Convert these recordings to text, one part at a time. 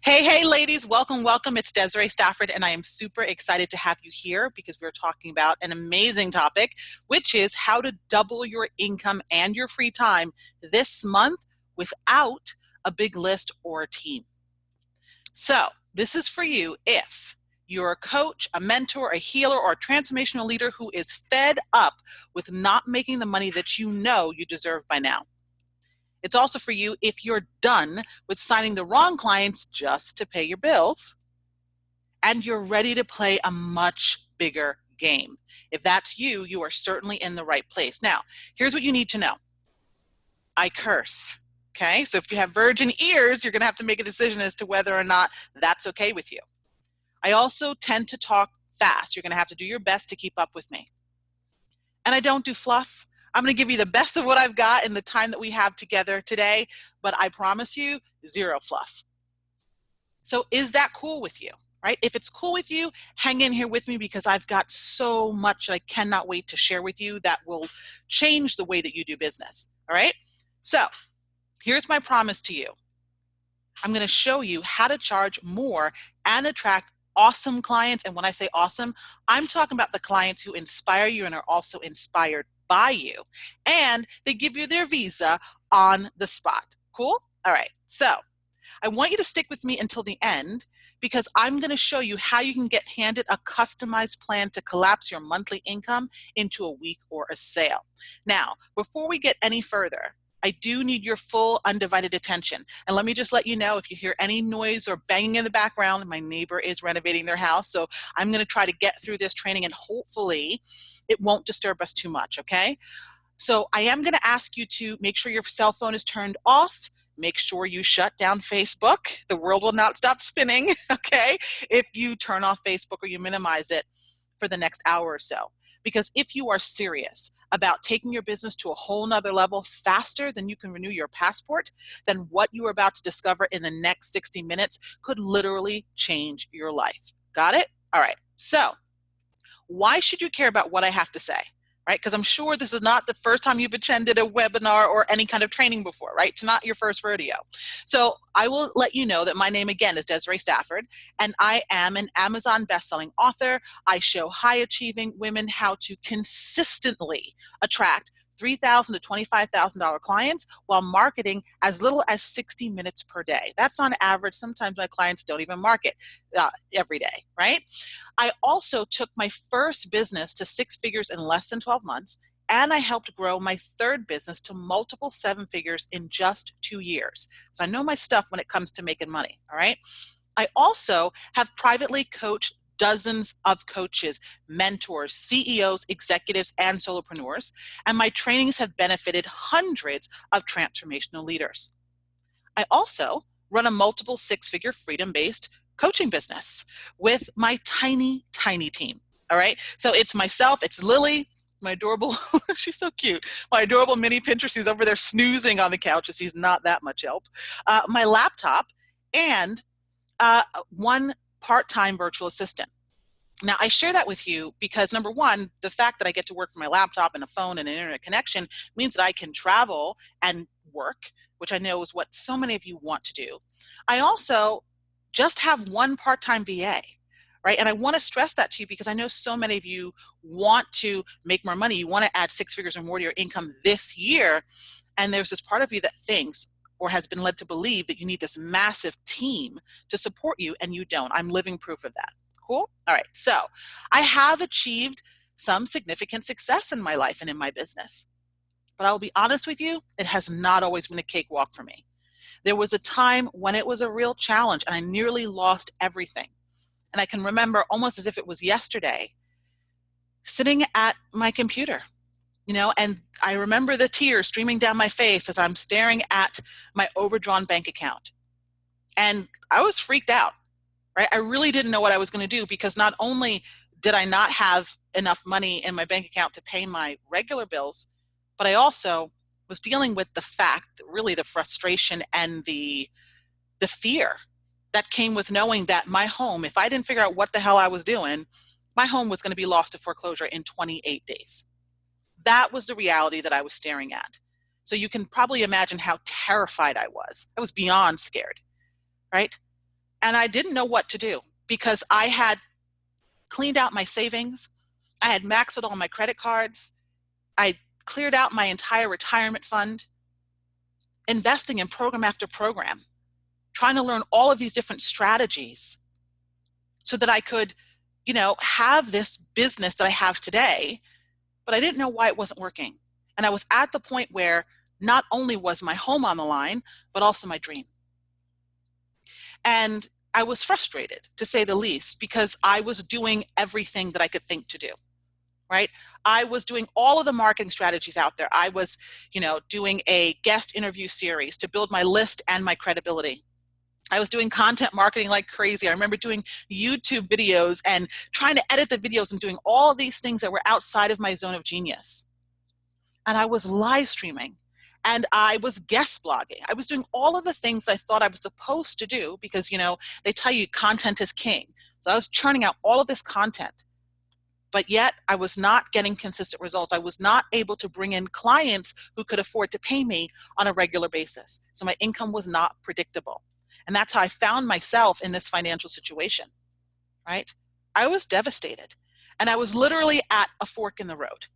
Hey, ladies, welcome. It's Desiree Stafford, and I am super excited to have you here because we're talking about an amazing topic, which is how to double your income and your free time this month without a big list or a team. So, this is for you if you're a coach, a mentor, a healer, or a transformational leader who is fed up with not making the money that you know you deserve by now. It's also for you if you're done with signing the wrong clients just to pay your bills and you're ready to play a much bigger game. If that's you, you are certainly in the right place. Now, here's what you need to know. I curse. Okay, so if you have virgin ears, you're going to have to make a decision as to whether or not that's okay with you. I also tend to talk fast. You're going to have to do your best to keep up with me. And I don't do fluff. I'm going to give you the best of what I've got in the time that we have together today, but I promise you, zero fluff. So is that cool with you, right? If it's cool with you, hang in here with me because I've got so much that I cannot wait to share with you that will change the way that you do business, all right? So here's my promise to you. I'm going to show you how to charge more and attract awesome clients. And when I say awesome, I'm talking about the clients who inspire you and are also inspired by you. And they give you their visa on the spot. Cool? All right. So I want you to stick with me until the end because I'm going to show you how you can get handed a customized plan to collapse your monthly income into a week or a sale. Now, before we get any further, I do need your full undivided attention. And let me just let you know, if you hear any noise or banging in the background, my neighbor is renovating their house. So I'm going to try to get through this training and hopefully it won't disturb us too much, okay? So I am going to ask you to make sure your cell phone is turned off. Make sure you shut down Facebook. The world will not stop spinning, okay, if you turn off Facebook or you minimize it for the next hour or so. Because if you are serious about taking your business to a whole nother level faster than you can renew your passport, then what you are about to discover in the next 60 minutes could literally change your life. Got it? All right. So why should you care about what I have to say? Right? Because I'm sure this is not the first time you've attended a webinar or any kind of training before, right? It's not your first rodeo. So I will let you know that my name again is Desiree Stafford, and I am an Amazon bestselling author. I show high achieving women how to consistently attract $3,000 to $25,000 clients while marketing as little as 60 minutes per day. That's on average. Sometimes my clients don't even market every day, right? I also took my first business to six figures in less than 12 months, and I helped grow my third business to multiple seven figures in just 2 years. So I know my stuff when it comes to making money, all right? I also have privately coached dozens of coaches, mentors, CEOs, executives, and solopreneurs, and my trainings have benefited hundreds of transformational leaders. I also run a multiple six-figure freedom-based coaching business with my tiny team. All right. So it's myself, it's Lily, my adorable, she's so cute. My adorable mini pincher, she's over there snoozing on the couch as he's not that much help. My laptop and one part-time virtual assistant. Now, I share that with you because, number one, the fact that I get to work from my laptop and a phone and an internet connection means that I can travel and work, which I know is what so many of you want to do. I also just have one part-time VA, right? And I want to stress that to you because I know so many of you want to make more money. You want to add six figures or more to your income this year. And there's this part of you that thinks or has been led to believe that you need this massive team to support you, and you don't. I'm living proof of that. Cool? All right. So I have achieved some significant success in my life and in my business. But I will be honest with you, it has not always been a cakewalk for me. There was a time when it was a real challenge and I nearly lost everything. And I can remember almost as if it was yesterday, sitting at my computer, and I remember the tears streaming down my face as I'm staring at my overdrawn bank account. And I was freaked out, right? I really didn't know what I was going to do because not only did I not have enough money in my bank account to pay my regular bills, but I also was dealing with the fact, really the frustration and the fear that came with knowing that my home, if I didn't figure out what the hell I was doing, my home was going to be lost to foreclosure in 28 days. That was the reality that I was staring at. So you can probably imagine how terrified I was. I was beyond scared, right? And I didn't know what to do because I had cleaned out my savings. I had maxed out all my credit cards. I cleared out my entire retirement fund, investing in program after program, trying to learn all of these different strategies so that I could, have this business that I have today, but I didn't know why it wasn't working. And I was at the point where not only was my home on the line, but also my dream. And I was frustrated, to say the least, because I was doing everything that I could think to do, right? I was doing all of the marketing strategies out there. I was, doing a guest interview series to build my list and my credibility. I was doing content marketing like crazy. I remember doing YouTube videos and trying to edit the videos and doing all of these things that were outside of my zone of genius. And I was live streaming and I was guest blogging. I was doing all of the things that I thought I was supposed to do because, they tell you content is king. So I was churning out all of this content, but yet I was not getting consistent results. I was not able to bring in clients who could afford to pay me on a regular basis. So my income was not predictable. And that's how I found myself in this financial situation, right? I was devastated. And I was literally at a fork in the road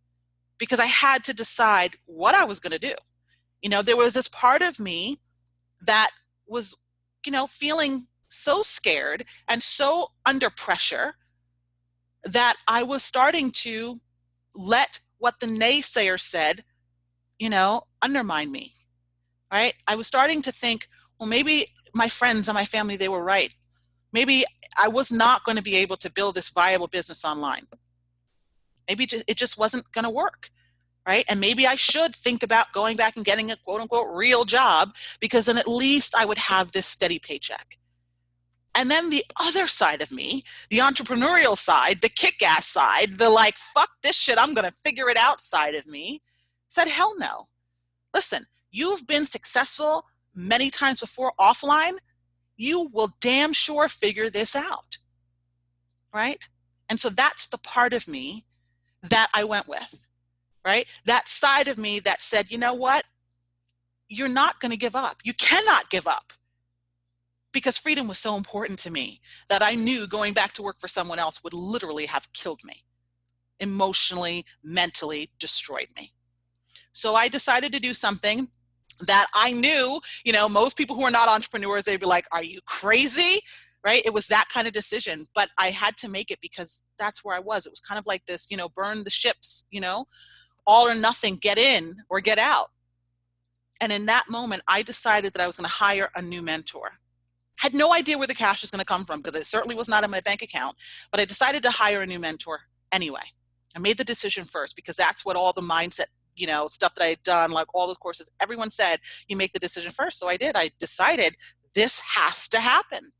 because I had to decide what I was going to do. There was this part of me that was, feeling so scared and so under pressure that I was starting to let what the naysayer said, undermine me, right? I was starting to think, well, maybe my friends and my family, they were right. Maybe I was not going to be able to build this viable business online. Maybe it just wasn't going to work, right? And maybe I should think about going back and getting a quote unquote real job because then at least I would have this steady paycheck. And then the other side of me, the entrepreneurial side, the kick-ass side, the like, fuck this shit, I'm going to figure it out side of me, said, hell no. Listen, you've been successful many times before offline. You will damn sure figure this out, right? And so that's the part of me that I went with, right? That side of me that said, you know what? You're not going to give up. You cannot give up. Because freedom was so important to me that I knew going back to work for someone else would literally have killed me, emotionally, mentally destroyed me. So I decided to do something that I knew, most people who are not entrepreneurs, they'd be like, are you crazy? Right? It was that kind of decision, but I had to make it because that's where I was. It was kind of like this, burn the ships, all or nothing, get in or get out. And in that moment, I decided that I was going to hire a new mentor. Had no idea where the cash was going to come from because it certainly was not in my bank account, but I decided to hire a new mentor anyway. I made the decision first because that's what all the mindset, stuff that I had done, like all those courses, everyone said, you make the decision first. So I did. I decided this has to happen.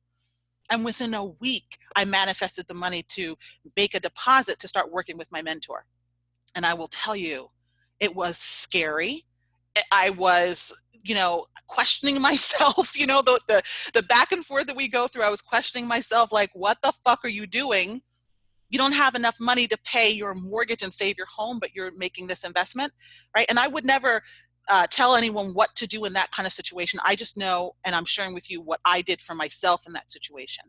And within a week, I manifested the money to make a deposit to start working with my mentor. And I will tell you, it was scary. I was, questioning myself, the back and forth that we go through. I was questioning myself, like, what the fuck are you doing? You don't have enough money to pay your mortgage and save your home, but you're making this investment, right? And I would never tell anyone what to do in that kind of situation. I just know, and I'm sharing with you what I did for myself in that situation.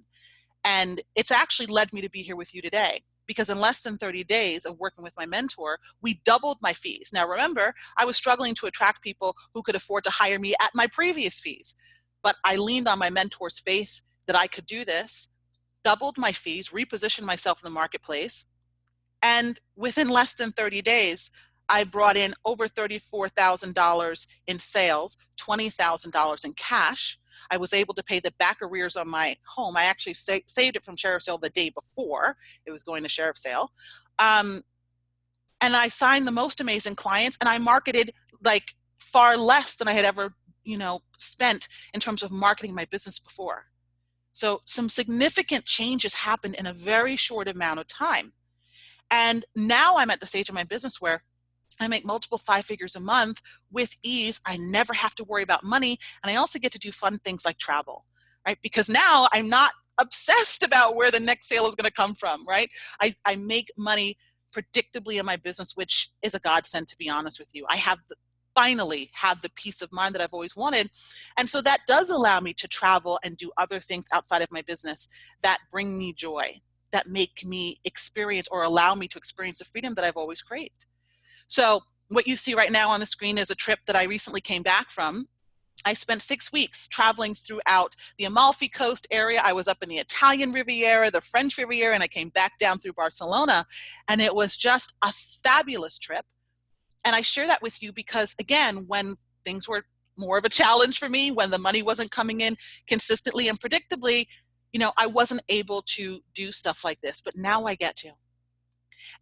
And it's actually led me to be here with you today. Because in less than 30 days of working with my mentor, we doubled my fees. Now, remember, I was struggling to attract people who could afford to hire me at my previous fees. But I leaned on my mentor's faith that I could do this, doubled my fees, repositioned myself in the marketplace. And within less than 30 days, I brought in over $34,000 in sales, $20,000 in cash. I was able to pay the back arrears on my home. I actually saved it from sheriff's sale the day before it was going to sheriff's sale. And I signed the most amazing clients, and I marketed like far less than I had ever, spent in terms of marketing my business before. So some significant changes happened in a very short amount of time. And now I'm at the stage of my business where I make multiple 5 figures a month with ease. I never have to worry about money. And I also get to do fun things like travel, right? Because now I'm not obsessed about where the next sale is going to come from, right? I make money predictably in my business, which is a godsend, to be honest with you. I have finally have the peace of mind that I've always wanted. And so that does allow me to travel and do other things outside of my business that bring me joy, that make me experience or allow me to experience the freedom that I've always craved. So what you see right now on the screen is a trip that I recently came back from. I spent 6 weeks traveling throughout the Amalfi Coast area. I was up in the Italian Riviera, the French Riviera, and I came back down through Barcelona. And it was just a fabulous trip. And I share that with you because, again, when things were more of a challenge for me, when the money wasn't coming in consistently and predictably, I wasn't able to do stuff like this, but now I get to.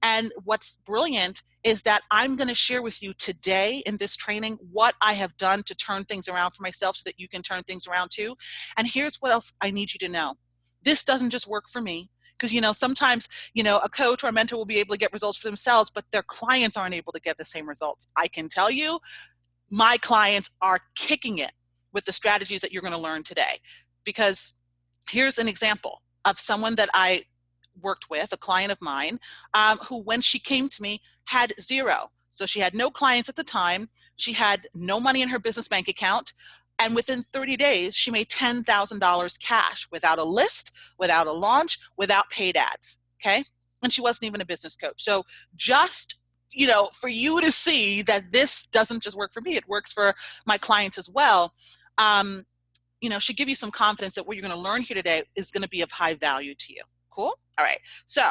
And what's brilliant is that I'm going to share with you today in this training what I have done to turn things around for myself so that you can turn things around too. And here's what else I need you to know. This doesn't just work for me. Because, sometimes, a coach or a mentor will be able to get results for themselves, but their clients aren't able to get the same results. I can tell you, my clients are kicking it with the strategies that you're going to learn today. Because here's an example of someone that I worked with, a client of mine, who, when she came to me, had zero. So she had no clients at the time. She had no money in her business bank account. And within 30 days, she made $10,000 cash without a list, without a launch, without paid ads. Okay. And she wasn't even a business coach. So just, for you to see that this doesn't just work for me, it works for my clients as well. Should give you some confidence that what you're going to learn here today is going to be of high value to you. Cool? All right. So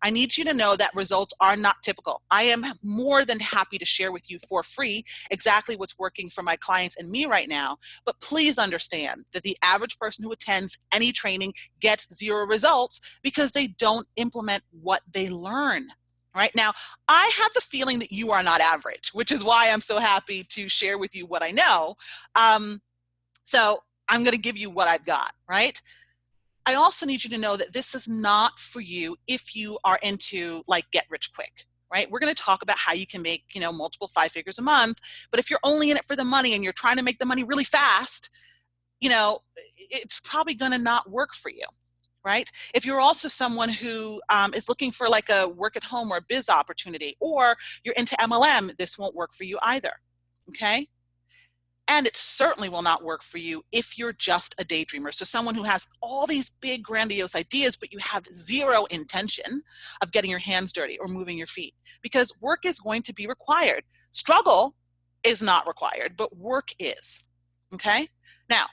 I need you to know that results are not typical. I am more than happy to share with you for free exactly what's working for my clients and me right now. But please understand that the average person who attends any training gets zero results because they don't implement what they learn. Right now, I have the feeling that you are not average, which is why I'm so happy to share with you what I know. So I'm going to give you what I've got, right? I also need you to know that this is not for you if you are into like get rich quick, right? We're going to talk about how you can make, multiple 5 figures a month. But if you're only in it for the money and you're trying to make the money really fast, it's probably going to not work for you, right? If you're also someone who is looking for like a work at home or a biz opportunity, or you're into MLM, this won't work for you either, okay? And it certainly will not work for you if you're just a daydreamer. So someone who has all these big grandiose ideas, but you have zero intention of getting your hands dirty or moving your feet, because work is going to be required. Struggle is not required, but work is, okay? Now,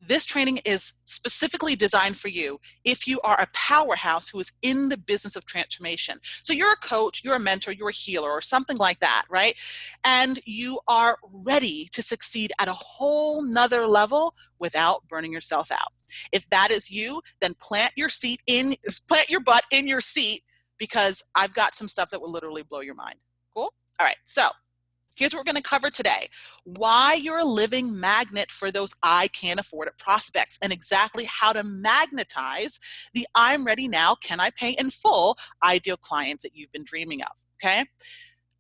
this training is specifically designed for you if you are a powerhouse who is in the business of transformation. So you're a coach, you're a mentor, you're a healer, or something like that, right? And you are ready to succeed at a whole nother level without burning yourself out. If that is you, then plant your butt in your seat, because I've got some stuff that will literally blow your mind. Cool? All right, so here's what we're going to cover today: why you're a living magnet for those I can't afford it prospects, and exactly how to magnetize the I'm ready now, can I pay in full ideal clients that you've been dreaming of, okay?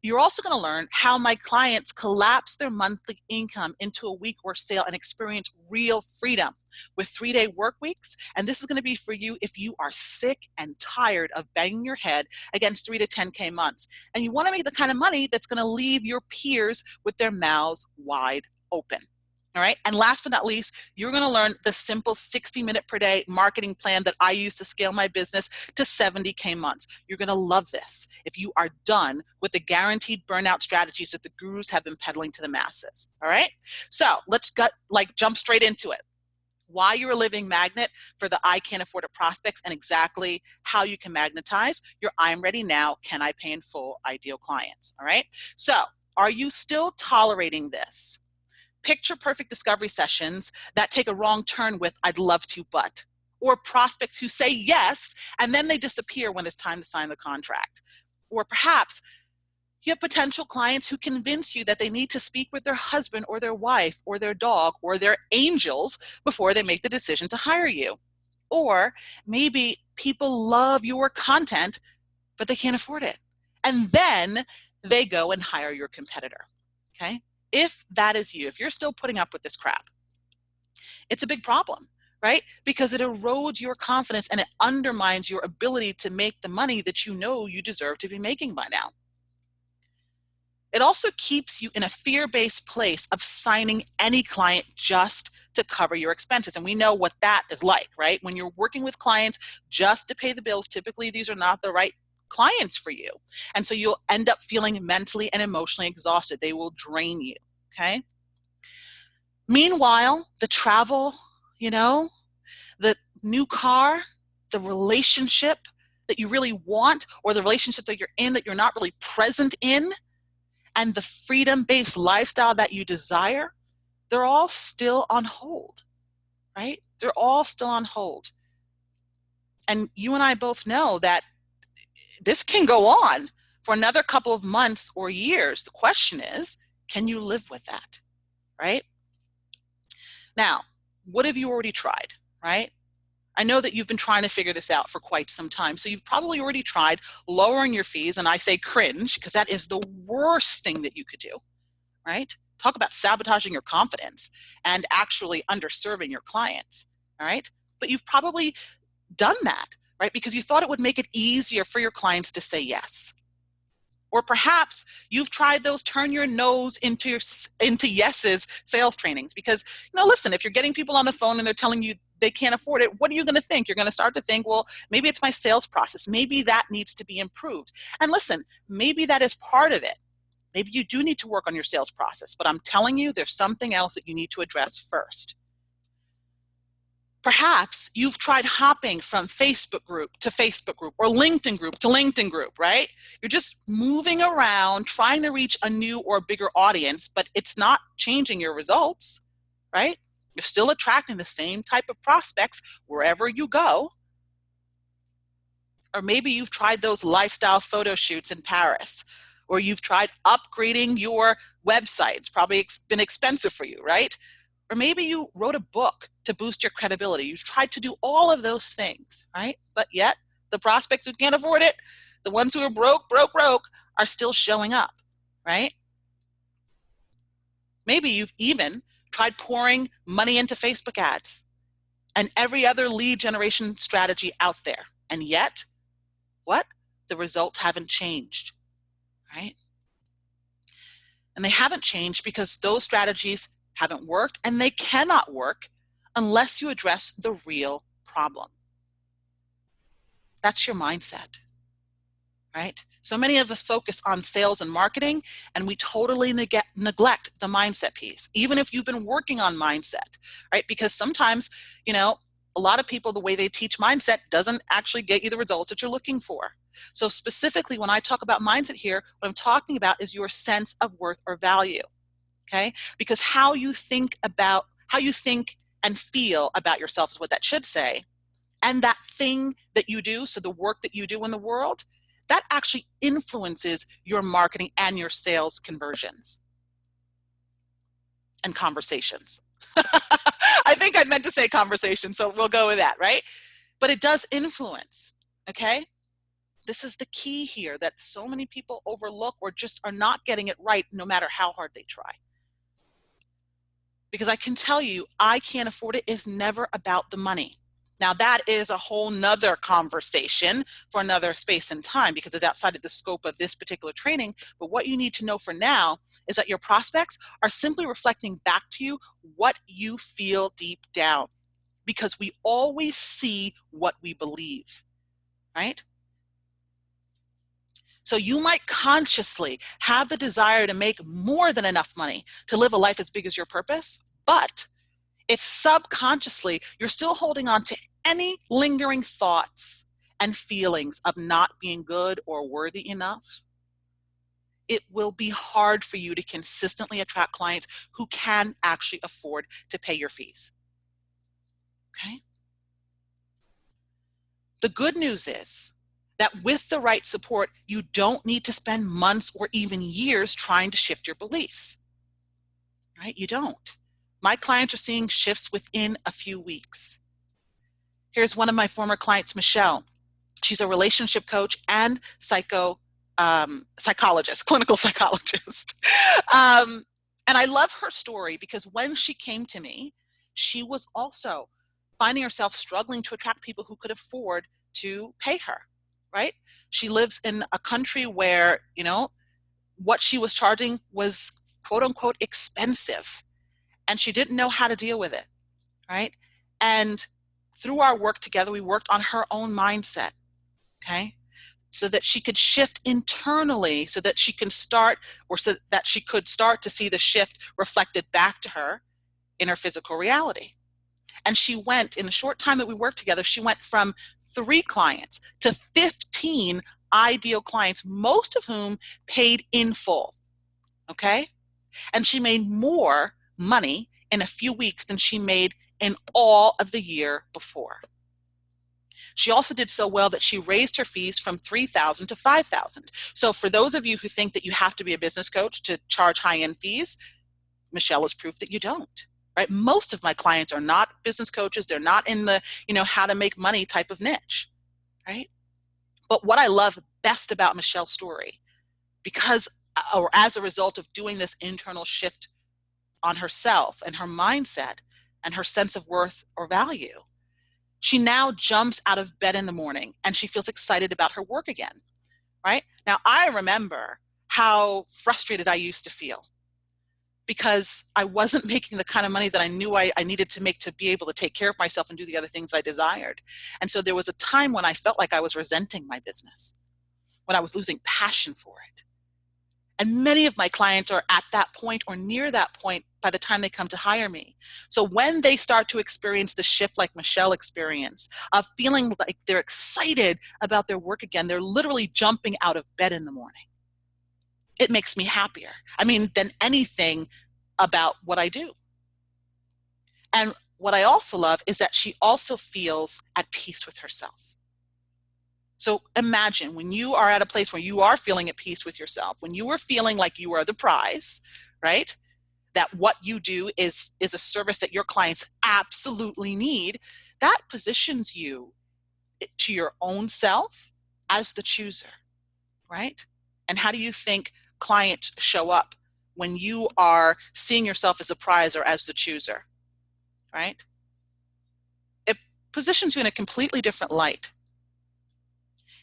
You're also going to learn how my clients collapse their monthly income into a week or sale and experience real freedom with 3-day work weeks. And this is going to be for you if you are sick and tired of banging your head against 3 to 10K months. And you want to make the kind of money that's going to leave your peers with their mouths wide open. All right. And last but not least, you're going to learn the simple 60-minute per day marketing plan that I use to scale my business to 70K months. You're going to love this if you are done with the guaranteed burnout strategies that the gurus have been peddling to the masses. All right. So let's jump straight into it. Why you're a living magnet for the I can't afford it prospects, and exactly how you can magnetize your I'm ready now, can I pay in full ideal clients. All right. So are you still tolerating this? Picture perfect discovery sessions that take a wrong turn with I'd love to, but, or prospects who say yes, and then they disappear when it's time to sign the contract. Or perhaps you have potential clients who convince you that they need to speak with their husband or their wife or their dog or their angels before they make the decision to hire you. Or maybe people love your content, but they can't afford it. And then they go and hire your competitor, okay? If that is you, if you're still putting up with this crap, it's a big problem, right? Because it erodes your confidence and it undermines your ability to make the money that you know you deserve to be making by now. It also keeps you in a fear-based place of signing any client just to cover your expenses. And we know what that is like, right? When you're working with clients just to pay the bills, typically these are not the right clients for you. And so you'll end up feeling mentally and emotionally exhausted. They will drain you, okay? Meanwhile, the travel, the new car, the relationship that you really want, or the relationship that you're in that you're not really present in, and the freedom-based lifestyle that you desire, they're all still on hold, right? They're all still on hold. And you and I both know that this can go on for another couple of months or years. The question is, can you live with that, right? Now, what have you already tried, right? I know that you've been trying to figure this out for quite some time. So you've probably already tried lowering your fees, and I say cringe because that is the worst thing that you could do, right? Talk about sabotaging your confidence and actually underserving your clients, all right? But you've probably done that, right? Because you thought it would make it easier for your clients to say yes. Or perhaps you've tried those turn your nose into yeses sales trainings because, listen, if you're getting people on the phone and they're telling you they can't afford it, what are you going to think? You're going to start to think, well, maybe it's my sales process. Maybe that needs to be improved. And listen, maybe that is part of it. Maybe you do need to work on your sales process, but I'm telling you, there's something else that you need to address first. Perhaps you've tried hopping from Facebook group to Facebook group or LinkedIn group to LinkedIn group, right? You're just moving around trying to reach a new or bigger audience, but it's not changing your results, right? You're still attracting the same type of prospects wherever you go. Or maybe you've tried those lifestyle photo shoots in Paris, or you've tried upgrading your website. It's probably been expensive for you, right? Or maybe you wrote a book to boost your credibility. You've tried to do all of those things, right? But yet the prospects who can't afford it, the ones who are broke, are still showing up, right? Maybe you've even tried pouring money into Facebook ads and every other lead generation strategy out there. And yet, what? The results haven't changed, right? And they haven't changed because those strategies haven't worked, and they cannot work unless you address the real problem. That's your mindset, right? So many of us focus on sales and marketing, and we totally neglect the mindset piece, even if you've been working on mindset, right? Because sometimes, a lot of people, the way they teach mindset doesn't actually get you the results that you're looking for. So specifically, when I talk about mindset here, what I'm talking about is your sense of worth or value. Okay? Because how you think and feel about yourself is what that should say. And that thing that you do, so the work that you do in the world, that actually influences your marketing and your sales conversions and conversations. I think I meant to say conversation, so we'll go with that, right? But it does influence, okay? This is the key here that so many people overlook or just are not getting it right no matter how hard they try. Because I can tell you, I can't afford it is never about the money. Now that is a whole nother conversation for another space and time because it's outside of the scope of this particular training. But what you need to know for now is that your prospects are simply reflecting back to you what you feel deep down, because we always see what we believe, right? So you might consciously have the desire to make more than enough money to live a life as big as your purpose, but if subconsciously you're still holding on to any lingering thoughts and feelings of not being good or worthy enough, it will be hard for you to consistently attract clients who can actually afford to pay your fees. Okay? The good news is that with the right support, you don't need to spend months or even years trying to shift your beliefs, right? You don't. My clients are seeing shifts within a few weeks. Here's one of my former clients, Michelle. She's a relationship coach and psychologist, clinical psychologist. And I love her story because when she came to me, she was also finding herself struggling to attract people who could afford to pay her, right? She lives in a country where, what she was charging was quote unquote expensive, and she didn't know how to deal with it, right? And through our work together, we worked on her own mindset, okay? So that she could shift internally, so that she can start, or so that she could start to see the shift reflected back to her in her physical reality. And she went, in the short time that we worked together, she went from 3 clients to 15 ideal clients, most of whom paid in full, okay? And she made more money in a few weeks than she made in all of the year before. She also did so well that she raised her fees from $3,000 to $5,000. So for those of you who think that you have to be a business coach to charge high-end fees, Michelle is proof that you don't. Right? Most of my clients are not business coaches. They're not in the, how to make money type of niche, right? But what I love best about Michelle's story, because, or as a result of doing this internal shift on herself and her mindset and her sense of worth or value, she now jumps out of bed in the morning and she feels excited about her work again, right? Now, I remember how frustrated I used to feel because I wasn't making the kind of money that I knew I needed to make to be able to take care of myself and do the other things I desired. And so there was a time when I felt like I was resenting my business, when I was losing passion for it. And many of my clients are at that point or near that point by the time they come to hire me. So when they start to experience the shift like Michelle experienced, of feeling like they're excited about their work again, they're literally jumping out of bed in the morning. It makes me happier, than anything about what I do. And what I also love is that she also feels at peace with herself. So imagine when you are at a place where you are feeling at peace with yourself, when you are feeling like you are the prize, right? That what you do is a service that your clients absolutely need, that positions you to your own self as the chooser, right? And how do you think clients show up when you are seeing yourself as a prize or as the chooser, right? It positions you in a completely different light.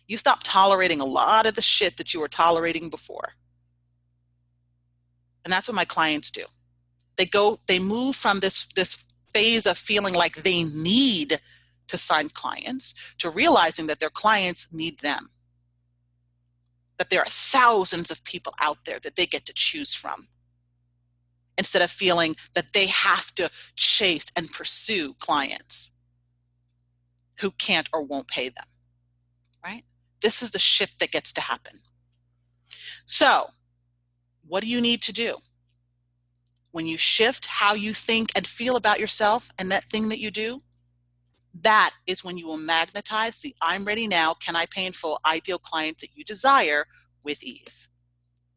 You stop tolerating a lot of the shit that you were tolerating before. And that's what my clients do. They move from this phase of feeling like they need to sign clients to realizing that their clients need them. That there are thousands of people out there that they get to choose from, instead of feeling that they have to chase and pursue clients who can't or won't pay them, right? This is the shift that gets to happen. So, what do you need to do? When you shift how you think and feel about yourself and that thing that you do, that is when you will magnetize the I'm ready now, can I pay in full ideal clients that you desire with ease.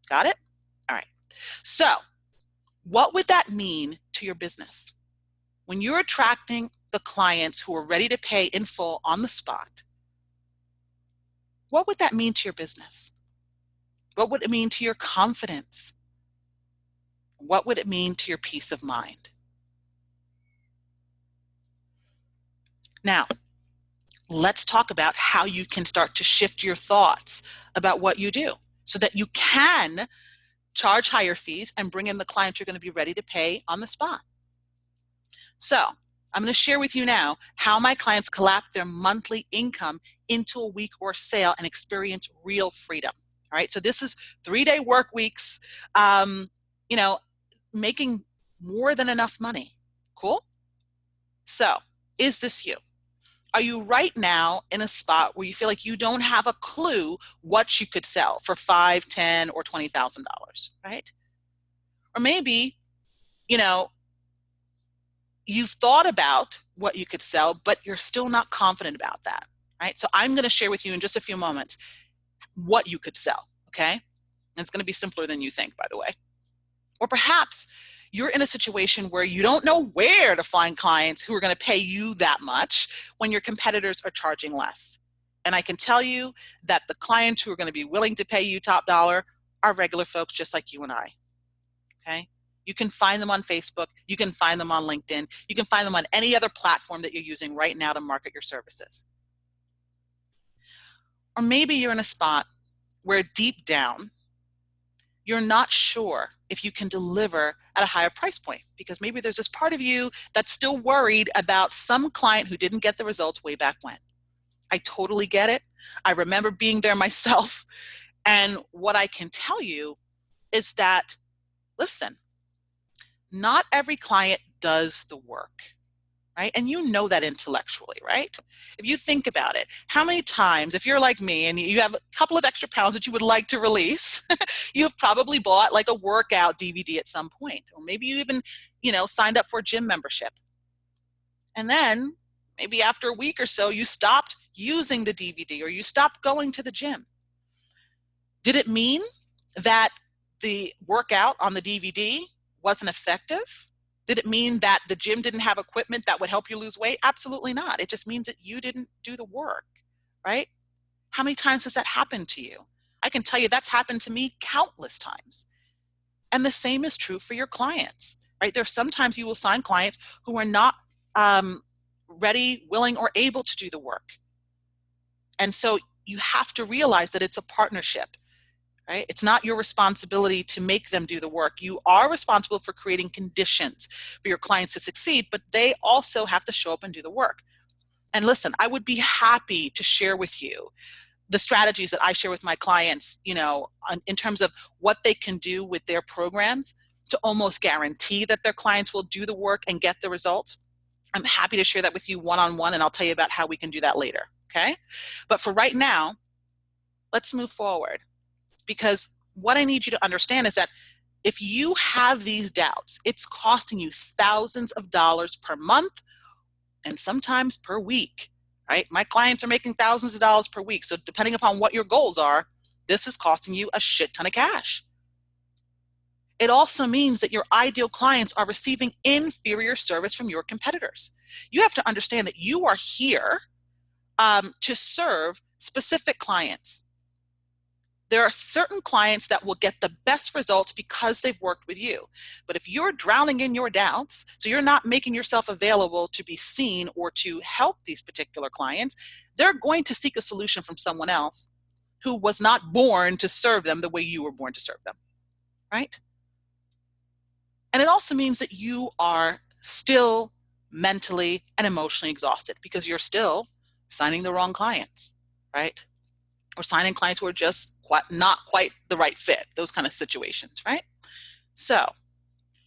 Got it? All right. So, what would that mean to your business? When you're attracting the clients who are ready to pay in full on the spot, what would that mean to your business? What would it mean to your confidence? What would it mean to your peace of mind? Now, let's talk about how you can start to shift your thoughts about what you do so that you can charge higher fees and bring in the clients you're going to be ready to pay on the spot. So I'm going to share with you now how my clients collapse their monthly income into a week or sale and experience real freedom. All right. So this is 3-day work weeks, making more than enough money. Cool. So is this you? Are you right now in a spot where you feel like you don't have a clue what you could sell for $5,000, $10,000, or $20,000, right? Or maybe, you've thought about what you could sell, but you're still not confident about that, right? So I'm going to share with you in just a few moments what you could sell, okay? And it's going to be simpler than you think, by the way. Or perhaps you're in a situation where you don't know where to find clients who are going to pay you that much when your competitors are charging less. And I can tell you that the clients who are going to be willing to pay you top dollar are regular folks just like you and I, okay? You can find them on Facebook. You can find them on LinkedIn. You can find them on any other platform that you're using right now to market your services. Or maybe you're in a spot where deep down, you're not sure if you can deliver at a higher price point because maybe there's this part of you that's still worried about some client who didn't get the results way back when. I totally get it. I remember being there myself. And what I can tell you is that, listen, not every client does the work, right? And you know that intellectually, right? If you think about it, how many times, if you're like me and you have a couple of extra pounds that you would like to release, you've probably bought like a workout DVD at some point, or maybe you even, signed up for a gym membership. And then maybe after a week or so, you stopped using the DVD or you stopped going to the gym. Did it mean that the workout on the DVD wasn't effective? Did it mean that the gym didn't have equipment that would help you lose weight? Absolutely not. It just means that you didn't do the work, right? How many times has that happened to you? I can tell you that's happened to me countless times. And the same is true for your clients, right? There's sometimes you will sign clients who are not ready, willing, or able to do the work. And so you have to realize that it's a partnership. Right? It's not your responsibility to make them do the work. You are responsible for creating conditions for your clients to succeed, but they also have to show up and do the work. And listen, I would be happy to share with you the strategies that I share with my clients, in terms of what they can do with their programs to almost guarantee that their clients will do the work and get the results. I'm happy to share that with you one-on-one, and I'll tell you about how we can do that later, okay? But for right now, let's move forward. Because what I need you to understand is that if you have these doubts, it's costing you thousands of dollars per month and sometimes per week, right? My clients are making thousands of dollars per week. So depending upon what your goals are, this is costing you a shit ton of cash. It also means that your ideal clients are receiving inferior service from your competitors. You have to understand that you are here to serve specific clients. There are certain clients that will get the best results because they've worked with you. But if you're drowning in your doubts, so you're not making yourself available to be seen or to help these particular clients, they're going to seek a solution from someone else who was not born to serve them the way you were born to serve them, right? And it also means that you are still mentally and emotionally exhausted because you're still signing the wrong clients, right? Or signing clients who are just not quite the right fit, those kind of situations, right? So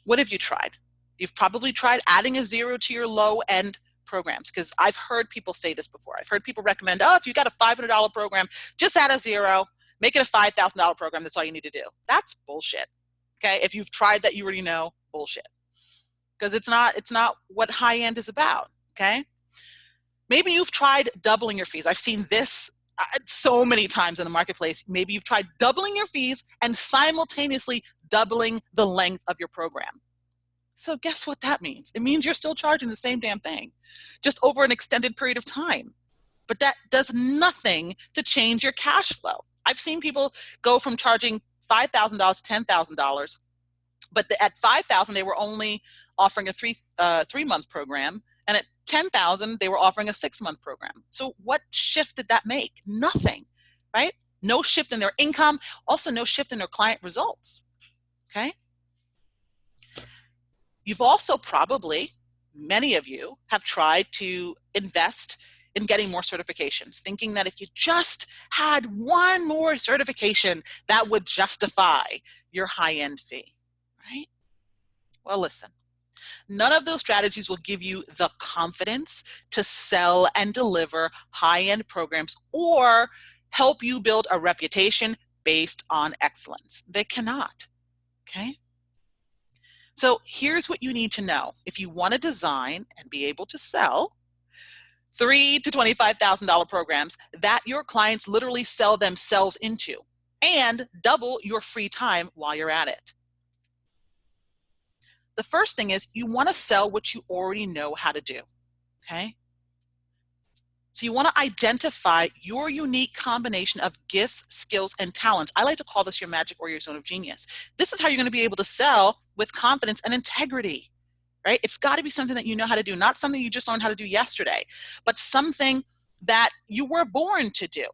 what have you tried? You've probably tried adding a zero to your low-end programs, because I've heard people say this before. I've heard people recommend, if you got a $500 program, just add a zero, make it a $5,000 program, that's all you need to do. That's bullshit, okay? If you've tried that, you already know bullshit, because it's not what high-end is about, okay? Maybe you've tried doubling your fees. I've seen this so many times in the marketplace. Maybe you've tried doubling your fees and simultaneously doubling the length of your program. So guess what that means? It means you're still charging the same damn thing, just over an extended period of time. But that does nothing to change your cash flow. I've seen people go from charging $5,000 to $10,000, but at $5,000 they were only offering a three-month program, and at $10,000 they were offering a 6-month program. So what shift did that make? Nothing, right? No shift in their income, also no shift in their client results, okay? You've also probably, many of you have tried to invest in getting more certifications, thinking that if you just had one more certification, that would justify your high-end fee, right? Well, listen. None of those strategies will give you the confidence to sell and deliver high-end programs or help you build a reputation based on excellence. They cannot, okay? So here's what you need to know. If you want to design and be able to sell $3,000 to $25,000 programs that your clients literally sell themselves into and double your free time while you're at it. The first thing is you want to sell what you already know how to do, okay? So you want to identify your unique combination of gifts, skills, and talents. I like to call this your magic or your zone of genius. This is how you're going to be able to sell with confidence and integrity, right? It's got to be something that you know how to do, not something you just learned how to do yesterday, but something that you were born to do,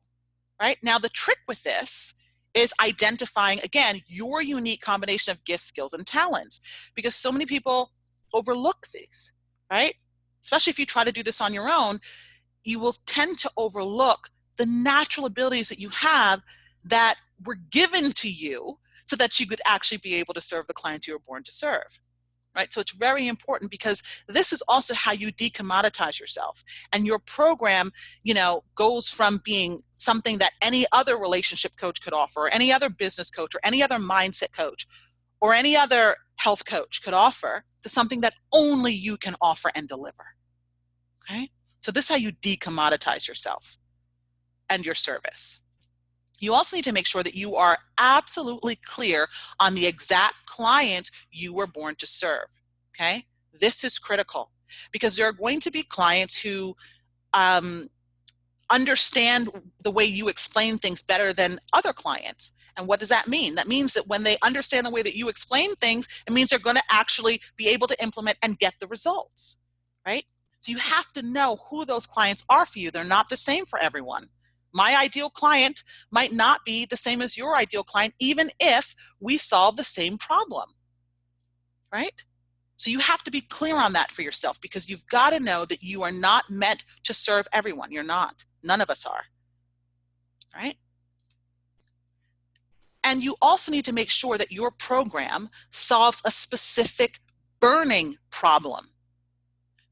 right? Now, the trick with this is identifying, again, your unique combination of gifts, skills, and talents, because so many people overlook these, right? Especially if you try to do this on your own, you will tend to overlook the natural abilities that you have that were given to you so that you could actually be able to serve the clients you were born to serve. Right? So it's very important, because this is also how you decommoditize yourself. And your program, goes from being something that any other relationship coach could offer, or any other business coach, or any other mindset coach, or any other health coach could offer, to something that only you can offer and deliver. Okay? So this is how you decommoditize yourself and your service. You also need to make sure that you are absolutely clear on the exact client you were born to serve, okay? This is critical, because there are going to be clients who understand the way you explain things better than other clients. And what does that mean? That means that when they understand the way that you explain things, it means they're going to actually be able to implement and get the results, right? So you have to know who those clients are for you. They're not the same for everyone. My ideal client might not be the same as your ideal client, even if we solve the same problem, right? So you have to be clear on that for yourself, because you've got to know that you are not meant to serve everyone. You're not. None of us are, right? And you also need to make sure that your program solves a specific burning problem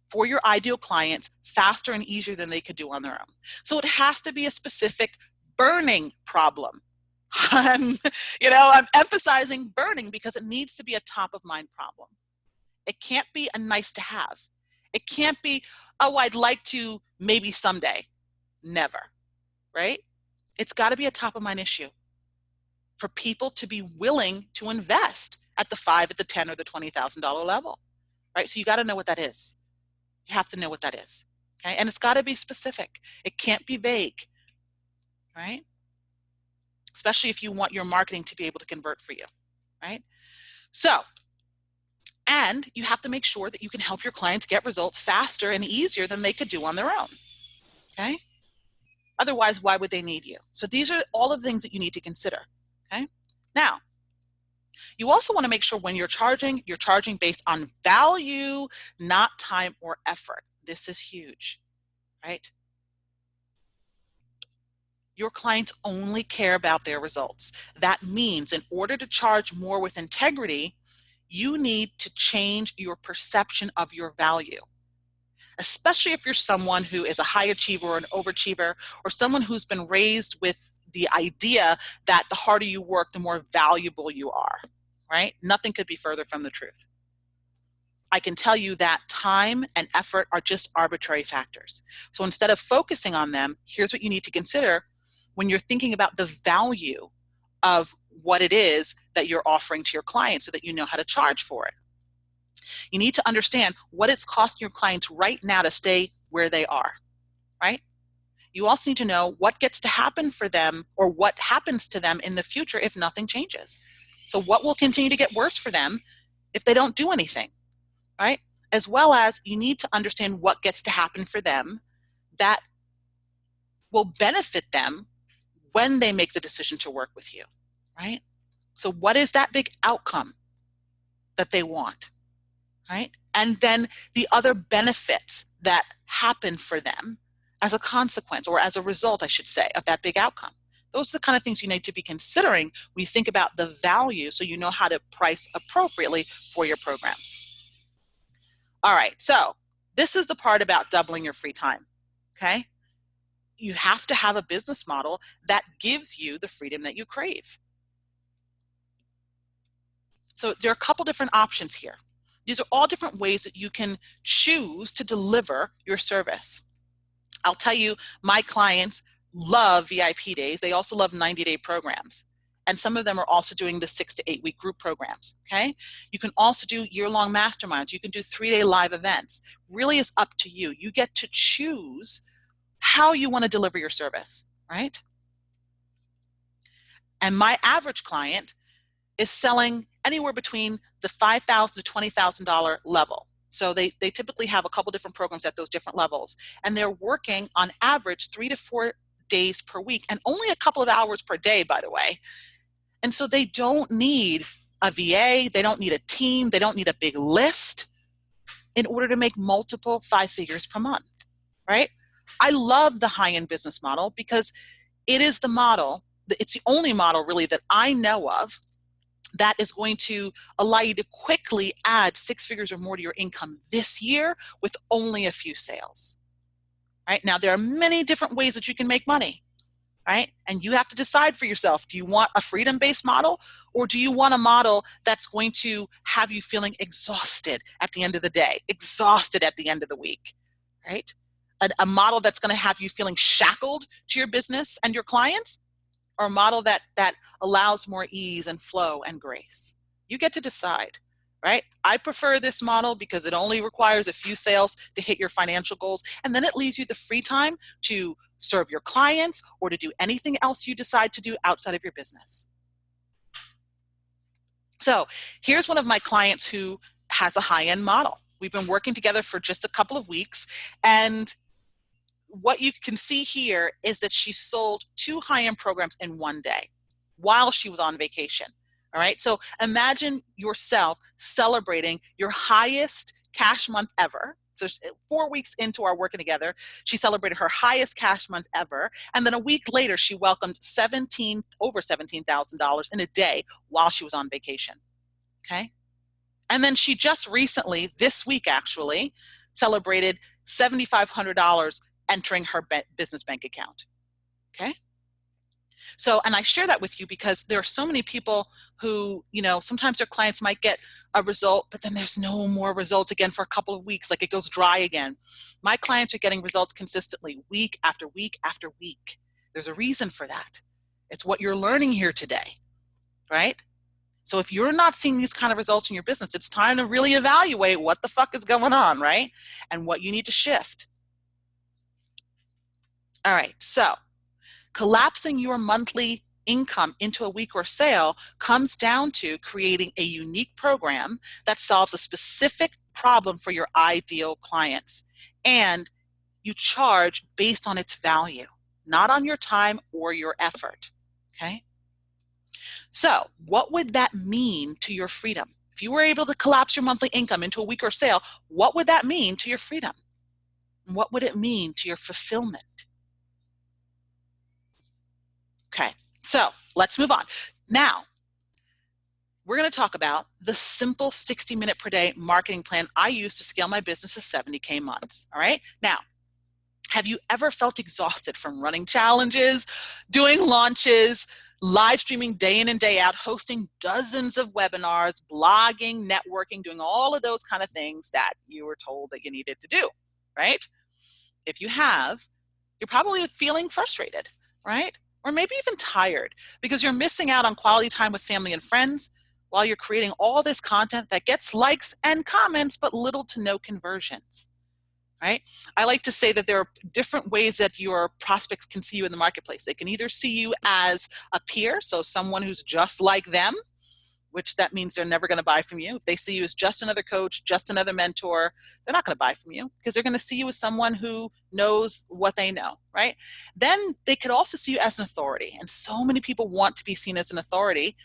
for your ideal clients faster and easier than they could do on their own. So it has to be a specific burning problem. I'm emphasizing burning because it needs to be a top of mind problem. It can't be a nice to have. It can't be, oh, I'd like to maybe someday. Never, right? It's got to be a top of mind issue for people to be willing to invest at the $5, at the $10, or the $20,000 level, right? So you got to know what that is. You have to know what that is, okay? And it's got to be specific. It can't be vague, right? Especially if you want your marketing to be able to convert for you, right? So, and you have to make sure that you can help your clients get results faster and easier than they could do on their own, okay? Otherwise, why would they need you? So these are all of the things that you need to consider, okay? Now, you also want to make sure when you're charging based on value, not time or effort. This is huge, right? Your clients only care about their results. That means in order to charge more with integrity, you need to change your perception of your value, especially if you're someone who is a high achiever or an overachiever, or someone who's been raised with the idea that the harder you work, the more valuable you are, right? Nothing could be further from the truth. I can tell you that time and effort are just arbitrary factors. So instead of focusing on them, here's what you need to consider when you're thinking about the value of what it is that you're offering to your clients, so that you know how to charge for it. You need to understand what it's costing your clients right now to stay where they are, right? You also need to know what gets to happen for them, or what happens to them in the future if nothing changes. So what will continue to get worse for them if they don't do anything, right? As well as you need to understand what gets to happen for them that will benefit them when they make the decision to work with you, right? So what is that big outcome that they want, right? And then the other benefits that happen for them as a consequence, or as a result, I should say, of that big outcome. Those are the kind of things you need to be considering when you think about the value, so you know how to price appropriately for your programs. All right, so this is the part about doubling your free time, okay? You have to have a business model that gives you the freedom that you crave. So there are a couple different options here. These are all different ways that you can choose to deliver your service. I'll tell you, my clients love VIP days. They also love 90-day programs. And some of them are also doing the 6 to 8 week group programs, okay? You can also do year-long masterminds. You can do 3-day live events. Really is up to you. You get to choose how you want to deliver your service, right? And my average client is selling anywhere between the $5,000 to $20,000 level. So they typically have a couple different programs at those different levels. And they're working on average 3 to 4 days per week and only a couple of hours per day, by the way. And so they don't need a VA, they don't need a team, they don't need a big list in order to make multiple 5 figures per month, right? I love the high-end business model because it is the model, it's the only model really that I know of that is going to allow you to quickly add 6 figures or more to your income this year with only a few sales, right? Now, there are many different ways that you can make money, right? And you have to decide for yourself, do you want a freedom-based model or do you want a model that's going to have you feeling exhausted at the end of the day, exhausted at the end of the week, right? A model that's going to have you feeling shackled to your business and your clients, or a model that allows more ease and flow and grace. You get to decide, right? I prefer this model because it only requires a few sales to hit your financial goals, and then it leaves you the free time to serve your clients or to do anything else you decide to do outside of your business. So here's one of my clients who has a high-end model. We've been working together for just a couple of weeks, and what you can see here is that she sold 2 high-end programs in one day while she was on vacation. All right, so imagine yourself celebrating your highest cash month ever. So 4 weeks into our working together, she celebrated her highest cash month ever. And then a week later, she welcomed over $17,000 in a day while she was on vacation. Okay. And then she just recently, this week actually, celebrated $7,500 entering her business bank account. Okay. So, and I share that with you because there are so many people who, sometimes their clients might get a result, but then there's no more results again for a couple of weeks, like it goes dry again. My clients are getting results consistently, week after week after week. There's a reason for that. It's what you're learning here today, right? So if you're not seeing these kind of results in your business, it's time to really evaluate what the fuck is going on, right? And what you need to shift. All right, so collapsing your monthly income into a week or sale comes down to creating a unique program that solves a specific problem for your ideal clients. And you charge based on its value, not on your time or your effort, okay? So what would that mean to your freedom? If you were able to collapse your monthly income into a week or sale, what would that mean to your freedom? What would it mean to your fulfillment? Okay, so let's move on. Now, we're going to talk about the simple 60-minute per day marketing plan I use to scale my business to 70K months. All right. Now, have you ever felt exhausted from running challenges, doing launches, live streaming day in and day out, hosting dozens of webinars, blogging, networking, doing all of those kind of things that you were told that you needed to do, right? If you have, you're probably feeling frustrated, right? Or maybe even tired because you're missing out on quality time with family and friends while you're creating all this content that gets likes and comments, but little to no conversions, right? I like to say that there are different ways that your prospects can see you in the marketplace. They can either see you as a peer, so someone who's just like them, which that means they're never going to buy from you. If they see you as just another coach, just another mentor, they're not going to buy from you because they're going to see you as someone who knows what they know, right? Then they could also see you as an authority. And so many people want to be seen as an authority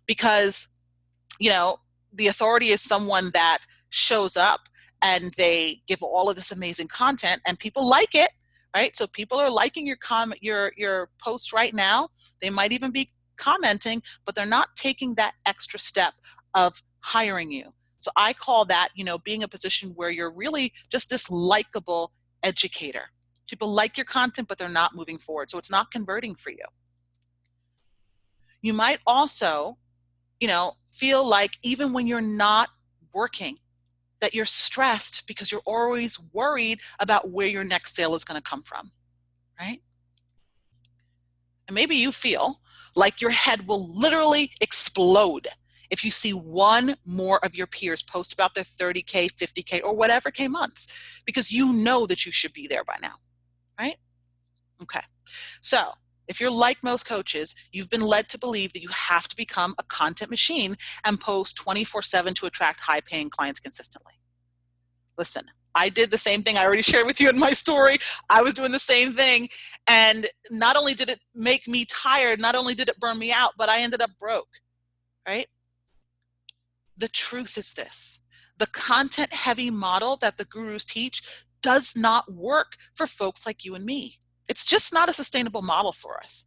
because, the authority is someone that shows up and they give all of this amazing content and people like it, right? So people are liking your post right now. They might even be commenting, but they're not taking that extra step of hiring you. So I call that, being a position where you're really just this likable educator. People like your content, but they're not moving forward. So it's not converting for you. You might also, feel like even when you're not working, that you're stressed because you're always worried about where your next sale is going to come from, right? And maybe you feel like your head will literally explode if you see one more of your peers post about their 30K, 50K, or whatever K months, because you know that you should be there by now, right? Okay. So if you're like most coaches, you've been led to believe that you have to become a content machine and post 24/7 to attract high-paying clients consistently. Listen, I did the same thing. I already shared with you in my story. I was doing the same thing. And not only did it make me tired, not only did it burn me out, but I ended up broke, right? The truth is this: the content heavy model that the gurus teach does not work for folks like you and me. It's just not a sustainable model for us,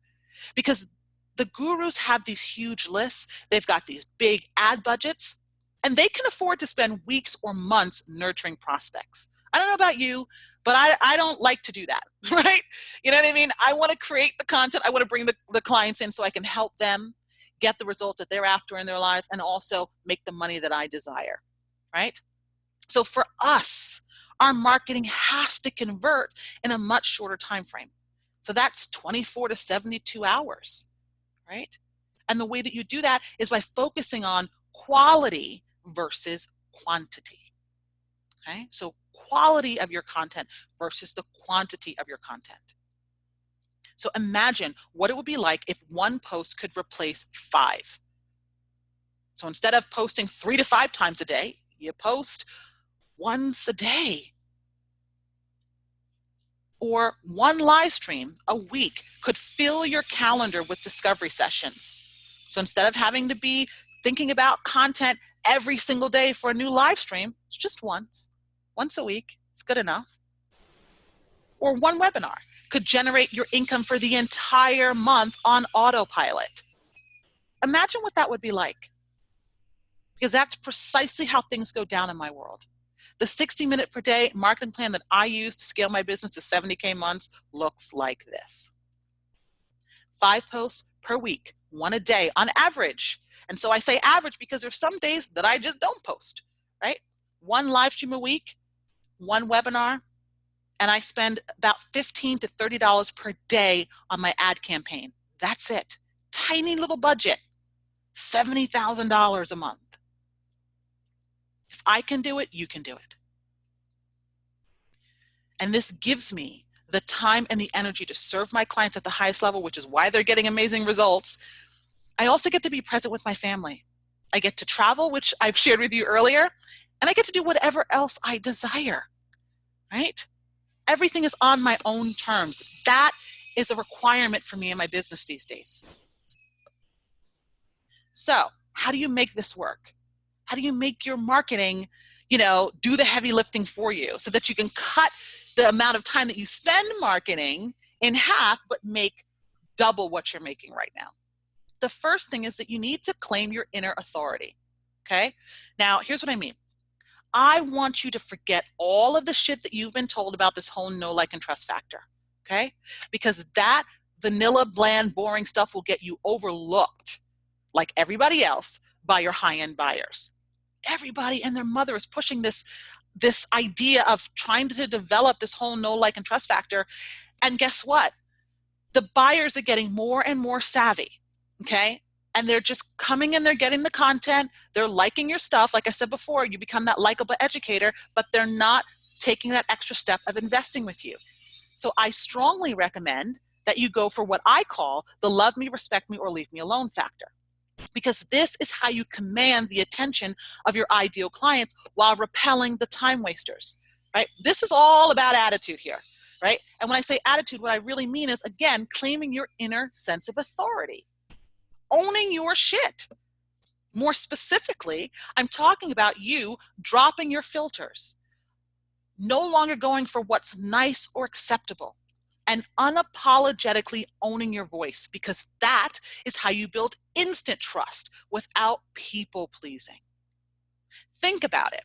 because the gurus have these huge lists. They've got these big ad budgets, and they can afford to spend weeks or months nurturing prospects. I don't know about you, but I don't like to do that, right? You know what I mean? I want to create the content. I want to bring the clients in so I can help them get the results that they're after in their lives, and also make the money that I desire, right? So for us, our marketing has to convert in a much shorter time frame. So that's 24 to 72 hours, right? And the way that you do that is by focusing on quality versus quantity, okay? So quality of your content versus the quantity of your content. So imagine what it would be like if one post could replace 5. So instead of posting 3 to 5 times a day, you post once a day. Or one live stream a week could fill your calendar with discovery sessions. So instead of having to be thinking about content every single day for a new live stream, it's just once a week. It's good enough. Or one webinar could generate your income for the entire month on autopilot. Imagine what that would be like, because that's precisely how things go down in my world. The 60-minute per day marketing plan that I use to scale my business to 70K months looks like this. 5 posts per week, 1 a day on average. And so I say average because there's some days that I just don't post, right? 1 live stream a week, 1 webinar, and I spend about $15 to $30 per day on my ad campaign. That's it. Tiny little budget, $70,000 a month. If I can do it, you can do it. And this gives me the time and the energy to serve my clients at the highest level, which is why they're getting amazing results. I also get to be present with my family. I get to travel, which I've shared with you earlier, and I get to do whatever else I desire, right? Everything is on my own terms. That is a requirement for me in my business these days. So how do you make this work? How do you make your marketing, do the heavy lifting for you so that you can cut the amount of time that you spend marketing in half, but make double what you're making right now? The first thing is that you need to claim your inner authority, okay? Now, here's what I mean. I want you to forget all of the shit that you've been told about this whole know, like, and trust factor, okay? Because that vanilla, bland, boring stuff will get you overlooked, like everybody else, by your high-end buyers. Everybody and their mother is pushing this idea of trying to develop this whole know, like, and trust factor. And guess what? The buyers are getting more and more savvy, okay? And they're just coming in, they're getting the content, they're liking your stuff. Like I said before, you become that likable educator, but they're not taking that extra step of investing with you. So I strongly recommend that you go for what I call the love me, respect me, or leave me alone factor. Because this is how you command the attention of your ideal clients while repelling the time wasters, right? This is all about attitude here, right? And when I say attitude, what I really mean is, again, claiming your inner sense of authority. Owning your shit. More specifically, I'm talking about you dropping your filters, no longer going for what's nice or acceptable, and unapologetically owning your voice, because that is how you build instant trust without people pleasing. Think about it.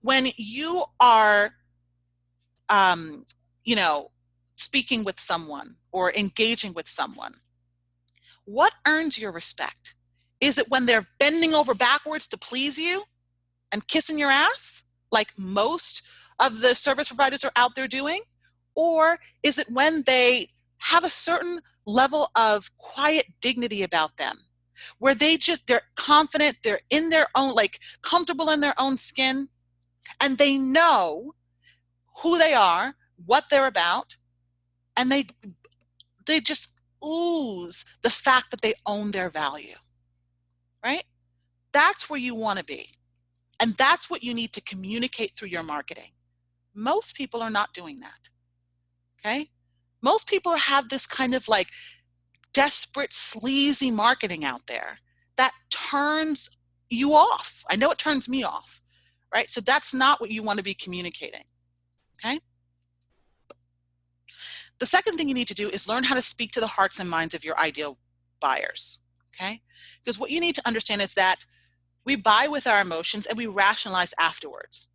When you are, speaking with someone or engaging with someone, what earns your respect? Is it when they're bending over backwards to please you and kissing your ass, like most of the service providers are out there doing? Or is it when they have a certain level of quiet dignity about them, where they're confident, they're in their own, like comfortable in their own skin, and they know who they are, what they're about, and they just ooze the fact that they own their value, right? That's where you want to be. And that's what you need to communicate through your marketing. Most people are not doing that, okay? Most people have this kind of like desperate, sleazy marketing out there that turns you off. I know it turns me off, right? So that's not what you want to be communicating, okay? The second thing you need to do is learn how to speak to the hearts and minds of your ideal buyers, okay? Because what you need to understand is that we buy with our emotions and we rationalize afterwards.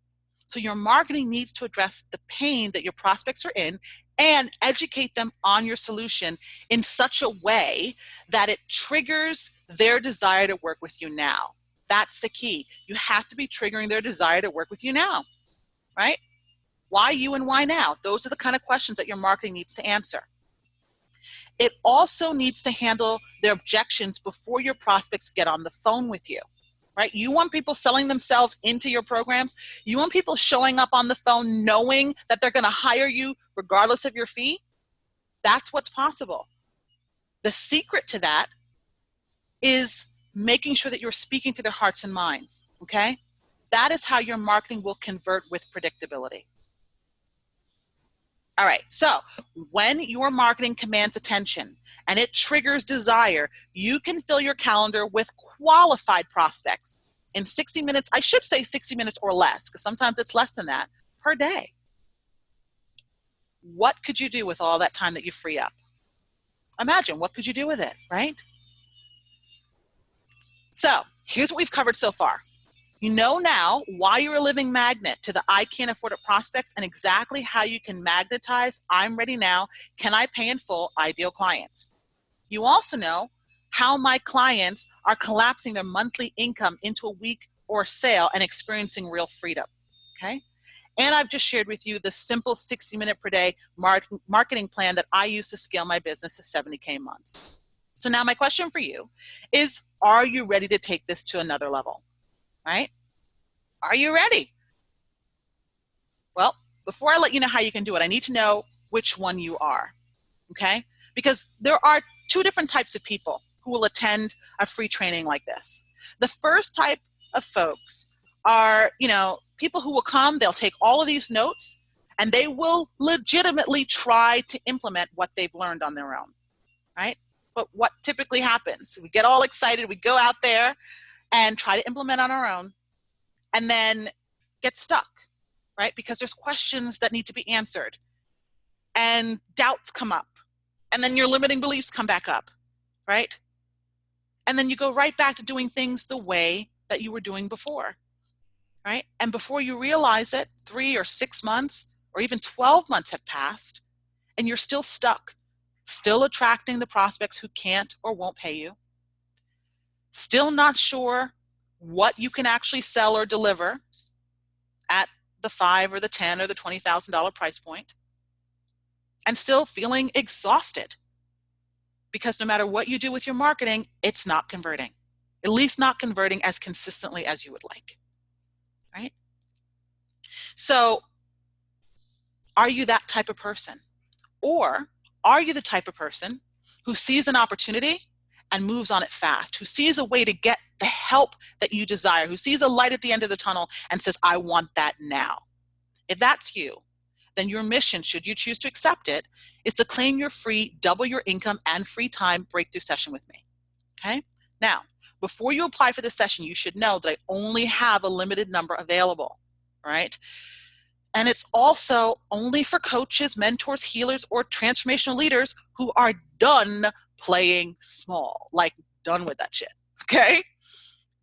So your marketing needs to address the pain that your prospects are in and educate them on your solution in such a way that it triggers their desire to work with you now. That's the key. You have to be triggering their desire to work with you now, right? Why you and why now? Those are the kind of questions that your marketing needs to answer. It also needs to handle their objections before your prospects get on the phone with you, right? You want people selling themselves into your programs. You want people showing up on the phone knowing that they're going to hire you regardless of your fee. That's what's possible. The secret to that is making sure that you're speaking to their hearts and minds, okay? That is how your marketing will convert with predictability. All right, so when your marketing commands attention and it triggers desire, you can fill your calendar with qualified prospects in 60 minutes. I should say 60 minutes or less, because sometimes it's less than that per day. What could you do with all that time that you free up? Imagine, what could you do with it, right? So here's what we've covered so far. You know now why you're a living magnet to the I can't afford it prospects and exactly how you can magnetize I'm ready now, can I pay in full ideal clients. You also know how my clients are collapsing their monthly income into a week or sale and experiencing real freedom, okay? And I've just shared with you the simple 60-minute per day marketing plan that I use to scale my business to 70K months. So now my question for you is, are you ready to take this to another level? Right? Are you ready? Well, before I let you know how you can do it, I need to know which one you are, okay? Because there are two different types of people who will attend a free training like this. The first type of folks are, people who will come, they'll take all of these notes, and they will legitimately try to implement what they've learned on their own, right? But what typically happens, we get all excited, we go out there and try to implement on our own, and then get stuck, right? Because there's questions that need to be answered, and doubts come up, and then your limiting beliefs come back up, right? And then you go right back to doing things the way that you were doing before, right? And before you realize it, 3 or 6 months or even 12 months have passed, and you're still stuck, still attracting the prospects who can't or won't pay you, still not sure what you can actually sell or deliver at the $5,000 or the $10,000 or the $20,000 price point, and still feeling exhausted because no matter what you do with your marketing, it's not converting, at least not converting as consistently as you would like, right? So are you that type of person? Or are you the type of person who sees an opportunity and moves on it fast, who sees a way to get the help that you desire, who sees a light at the end of the tunnel and says, I want that now? If that's you, then your mission, should you choose to accept it, is to claim your free double your income and free time breakthrough session with me, okay? Now, before you apply for this session, you should know that I only have a limited number available, right? And it's also only for coaches, mentors, healers, or transformational leaders who are done playing small, like done with that shit, okay?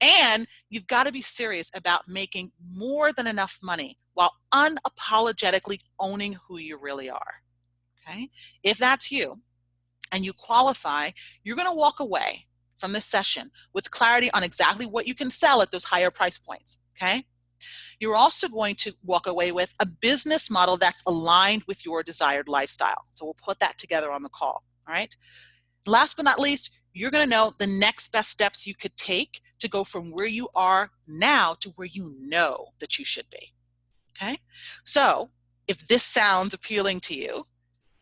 And you've got to be serious about making more than enough money while unapologetically owning who you really are, okay? If that's you and you qualify, you're going to walk away from this session with clarity on exactly what you can sell at those higher price points, okay? You're also going to walk away with a business model that's aligned with your desired lifestyle. So we'll put that together on the call, all right? Last but not least, you're going to know the next best steps you could take to go from where you are now to where you know that you should be, okay? So if this sounds appealing to you,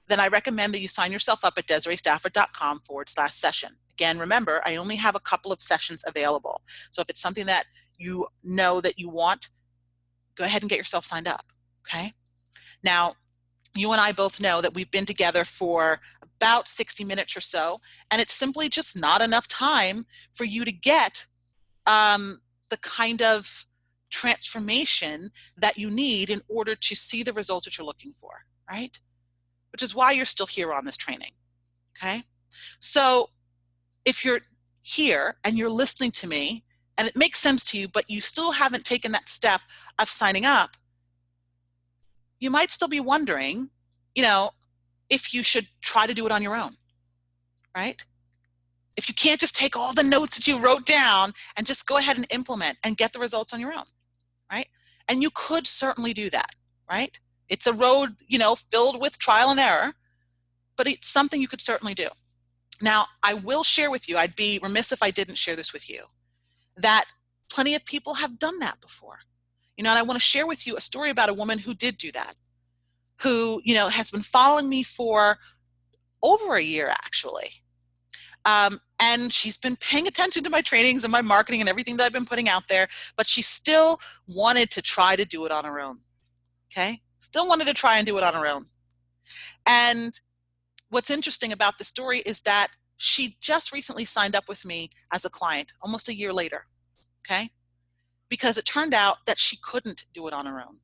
then I recommend that you sign yourself up at DesireeStafford.com/session. Again, remember, I only have a couple of sessions available. So if it's something that you know that you want, go ahead and get yourself signed up, okay? Now, you and I both know that we've been together for about 60 minutes or so, and it's simply just not enough time for you to get the kind of transformation that you need in order to see the results that you're looking for, right? Which is why you're still here on this training, okay? So if you're here and you're listening to me and it makes sense to you, but you still haven't taken that step of signing up, you might still be wondering, if you should try to do it on your own, right? If you can't just take all the notes that you wrote down and just go ahead and implement and get the results on your own, right? And you could certainly do that, right? It's a road, filled with trial and error, but it's something you could certainly do. Now, I will share with you, I'd be remiss if I didn't share this with you, that plenty of people have done that before. And I want to share with you a story about a woman who did do that, who, has been following me for over a year, actually. And she's been paying attention to my trainings and my marketing and everything that I've been putting out there, but she still wanted to try to do it on her own, okay? Still wanted to try and do it on her own. And what's interesting about the story is that she just recently signed up with me as a client, almost a year later, okay? Because it turned out that she couldn't do it on her own,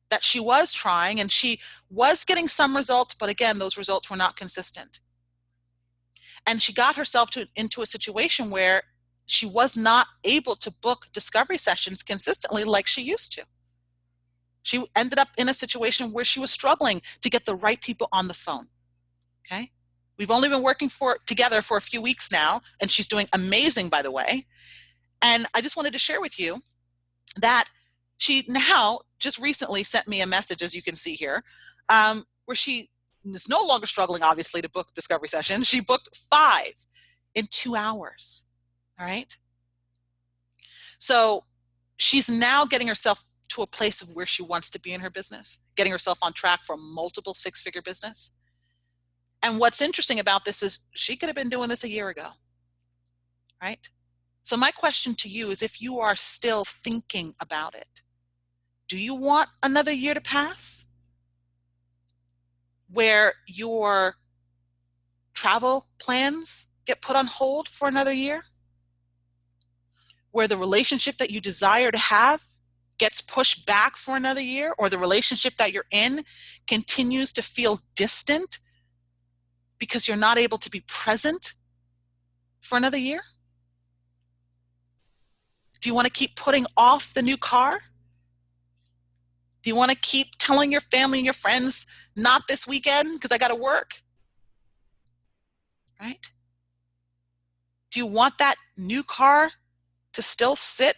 that she was trying and she was getting some results, but again, those results were not consistent. And she got herself into a situation where she was not able to book discovery sessions consistently like she used to. She ended up in a situation where she was struggling to get the right people on the phone, okay? We've only been working together for a few weeks now, and she's doing amazing, by the way. And I just wanted to share with you that she now just recently sent me a message, as you can see here, where she is no longer struggling, obviously, to book discovery sessions. She booked 5 in 2 hours, all right? So she's now getting herself to a place of where she wants to be in her business, getting herself on track for a multiple 6-figure business. And what's interesting about this is she could have been doing this a year ago, right? So my question to you is, if you are still thinking about it, do you want another year to pass where your travel plans get put on hold for another year? Where the relationship that you desire to have gets pushed back for another year, or the relationship that you're in continues to feel distant because you're not able to be present for another year? Do you want to keep putting off the new car? Do you want to keep telling your family and your friends, not this weekend because I got to work? Right? Do you want that new car to still sit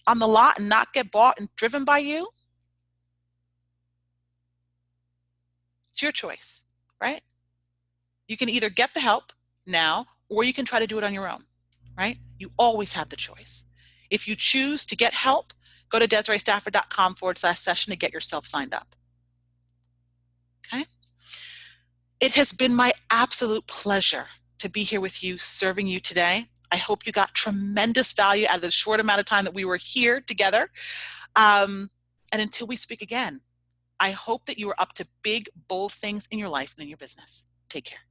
on the lot and not get bought and driven by you? It's your choice, right? You can either get the help now, or you can try to do it on your own, right? You always have the choice. If you choose to get help, go to DesireeStafford.com/session to get yourself signed up. Okay? It has been my absolute pleasure to be here with you, serving you today. I hope you got tremendous value out of the short amount of time that we were here together. And until we speak again, I hope that you are up to big, bold things in your life and in your business. Take care.